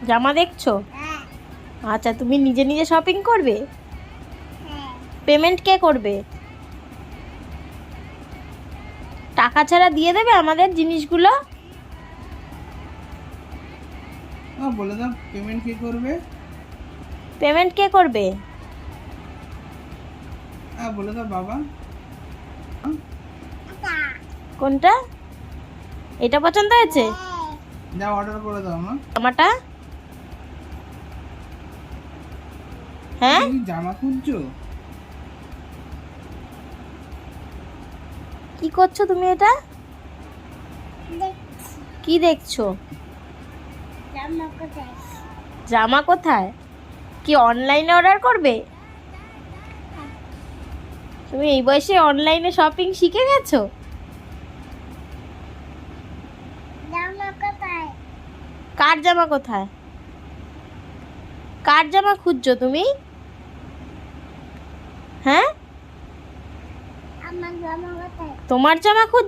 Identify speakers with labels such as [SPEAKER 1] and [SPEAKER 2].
[SPEAKER 1] জামা দেখছো? আচ্ছা, তুমি নিজে নিজে শপিং করবে? পেমেন্ট কে করবে? টাকা ছাড়া দিয়ে দেবে আমাদের জিনিসগুলো?
[SPEAKER 2] বলে দাও পেমেন্ট কে করবে?
[SPEAKER 1] পেমেন্ট কে করবে?
[SPEAKER 2] বলে দাও বাবা।
[SPEAKER 1] কোনটা? এটা পছন্দ হয়েছে?
[SPEAKER 2] যাও অর্ডার করে দাও মা।
[SPEAKER 1] জামাটা? হ্যাঁ,
[SPEAKER 2] তুমি জামা খুঁজছো?
[SPEAKER 1] কি করছো তুমি এটা? কি দেখছো? জামা কোথায়? কি অনলাইনে অর্ডার করবে? তুমি এই বয়সে অনলাইনে শপিং শিখে গেছো? কার জামা কোথায়? কার জামা খুঁজছো তুমি? হ্যাঁ, তোমার জামা খুঁজ